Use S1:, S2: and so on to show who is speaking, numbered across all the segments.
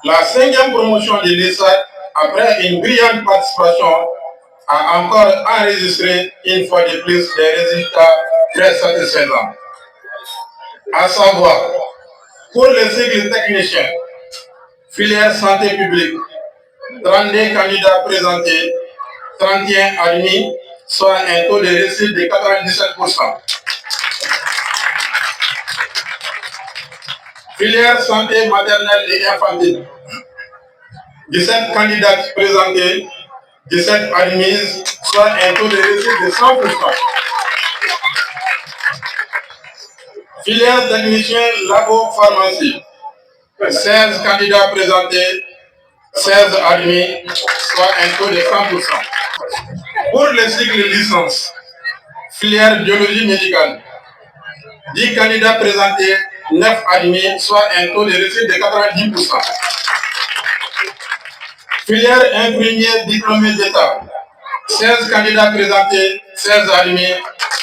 S1: La 5e promotion de l'ESSAC, après une brillante participation, a encore enregistré une fois de plus des résultats très satisfaisants. À savoir, pour le cycle technicien, filière santé publique, 32 candidats présentés, 31 admis, soit un taux de réussite de 97%. Filière santé maternelle et infantile, 17 candidats présentés, 17 admises, soit un taux de réussite de 100%. Filière technicien labo-pharmacie, 16 candidats présentés, 16 admis, soit un taux de 100%. Pour le cycle licence, filière biologie médicale, 10 candidats présentés, 9 admis, soit un taux de réussite de 90%. Filière infirmier diplômé d'État, 16 candidats présentés, 16 admis,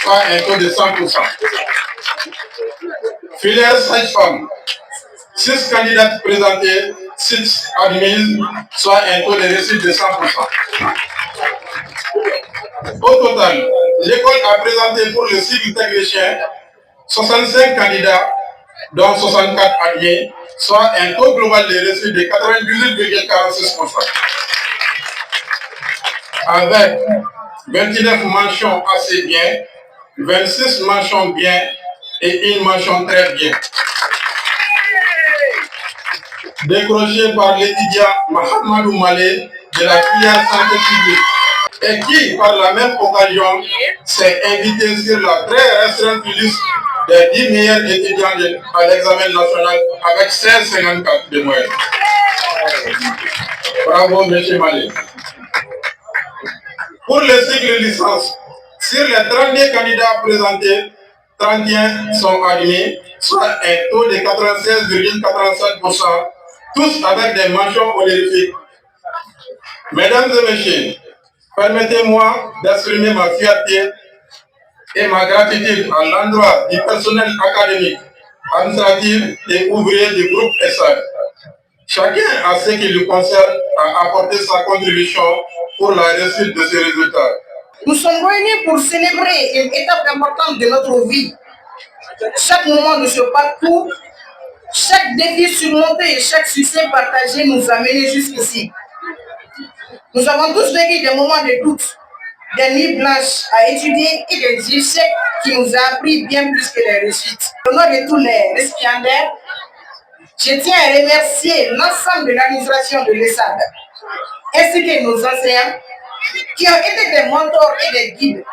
S1: soit un taux de 100%. Filière sage-femme, 6 candidats présentés, 6 admises, soit un taux de réussite de 100%. Au total, l'école a présenté pour le cycle technicien 65 candidats, dont 64 admis, soit un taux global de réussite de 98,46%. Avec 29 mentions assez bien, 26 mentions bien et une mention très bien. Décroché par l'étudiant Mahamadou Malé de la filière santé publique et qui, par la même occasion, s'est invité sur la très restreinte liste des 10 meilleurs étudiants à l'examen national avec 16,54 de moyenne. Bravo, M. Malé. Pour le cycle licence, sur les 32 candidats présentés, 31 sont admis, soit un taux de 96,87%, tous avec des mentions honorifiques. Mesdames et messieurs, permettez-moi d'exprimer ma fierté et ma gratitude à l'endroit du personnel académique, administratif et ouvrier du groupe ESSAC. Chacun, à ce qui lui concerne, a apporté sa contribution pour la réussite de ces résultats.
S2: Nous sommes réunis pour célébrer une étape importante de notre vie. Chaque moment de ce parcours, chaque défi surmonté et chaque succès partagé nous a menés jusqu'ici. Nous avons tous vécu des moments de doute, des nuits blanches à étudier et des échecs qui nous ont appris bien plus que les réussites. Au nom de tous les récipiendaires, je tiens à remercier l'ensemble de l'administration de l'ESSAC, ainsi que nos enseignants, qui ont été des mentors et des guides,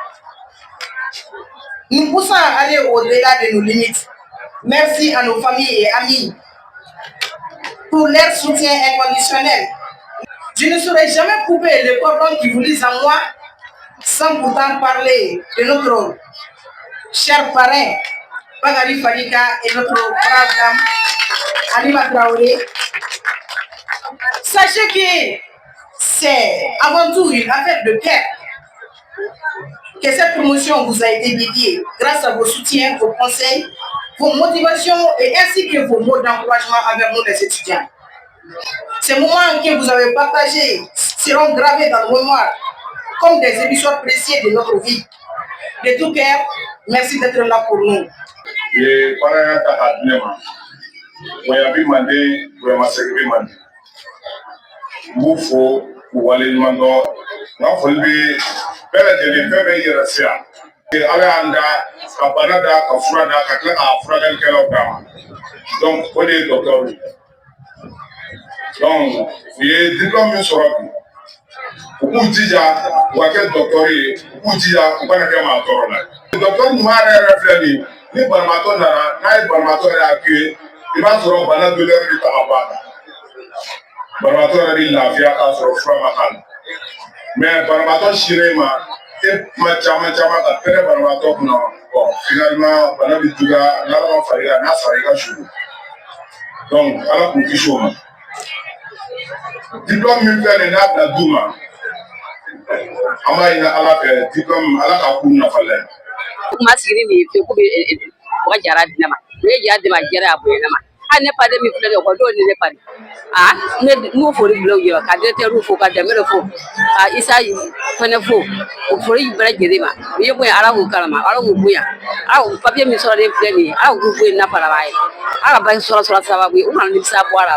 S2: nous poussant à aller au-delà de nos limites. Merci à nos familles et amis pour leur soutien inconditionnel. Je ne saurais jamais couper le cordon qui vous lie en moi sans pourtant parler de notre cher parrain, Bagari Fadika, et notre brave dame, Alima Traoré. Sachez que c'est avant tout une affaire de cœur que cette promotion vous a été dédiée grâce à vos soutiens, vos conseils, vos motivations et ainsi que vos mots d'encouragement envers nous les étudiants. Ces moments que vous avez partagés seront gravés dans nos mémoires comme des épisodes précieux de notre vie. De tout cœur, merci d'être là pour nous.
S3: Donc, on est docteur. Donc, il y a des diplômes sur la vie. Beaucoup déjà, ou à quel docteur est, beaucoup déjà, on va faire ma corona. Le docteur nous a réfléchi, ni Barmaton n'a Barmaton a accueilli, il va se rendre dans le de Tarabata. Barmaton a dit la vie à sur le front macan. Mais Barmaton Chirema, et Machama a fait Barmaton, non. Bon, finalement, Banabitura, n'a pas fallu à Nasarika Chou. Donc, à la position. Diplôme militaire n'a pas de douma. Amaina ala fait diplôme ala ka kun na falen.
S4: Kuma sigiri ni fe ko be o jara dinama. We jara de ma jara abo na ma. a ne pas de mi filɛ ko do ne pas ne n'o fori bilo yo ka directeur fo ka dɛmɛ fo a isa fana fo o fori bɛɛ lajɛlen ma o ye bonya ala k'u kalama ala k'u bonya ala papier min sɔrɔlen filɛ nin ye ala k'u bonya nafa la b'a ye ala ba sɔrɔ sababu ye u kana nimisa bɔ a la.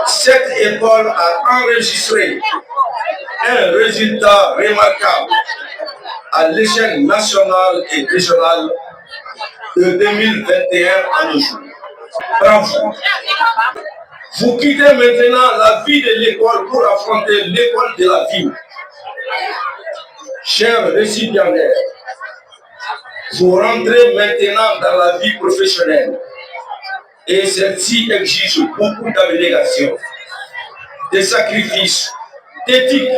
S5: Cette école a enregistré un résultat remarquable à l'échelle nationale et régionale de 2021 à nos jours. Bravo. Vous quittez maintenant la vie de l'école pour affronter l'école de la vie. Chers récipiendaires, vous rentrez maintenant dans la vie professionnelle et celle-ci exige beaucoup d'abnégation, de sacrifices, d'éthique,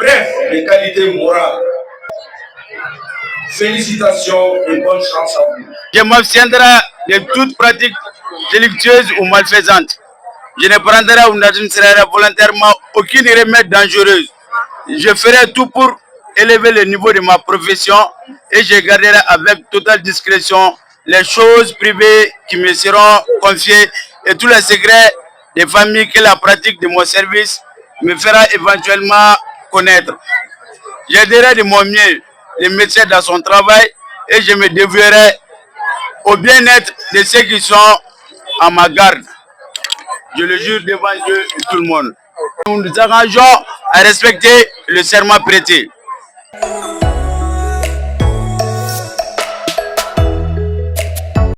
S5: bref, de qualité morale. Félicitations et bonne chance à vous.
S6: Je m'abstiendrai de toute pratique délictueuse ou malfaisante. Je ne prendrai ou n'administrerai volontairement aucune remède dangereuse. Je ferai tout pour élever le niveau de ma profession et je garderai avec totale discrétion les choses privées qui me seront confiées et tous les secrets des familles que la pratique de mon service me fera éventuellement connaître. J'aiderai de mon mieux le médecin dans son travail et je me dévouerai au bien-être de ceux qui sont à ma garde. Je le jure devant Dieu et tout le monde. Nous nous engageons à respecter le serment prêté.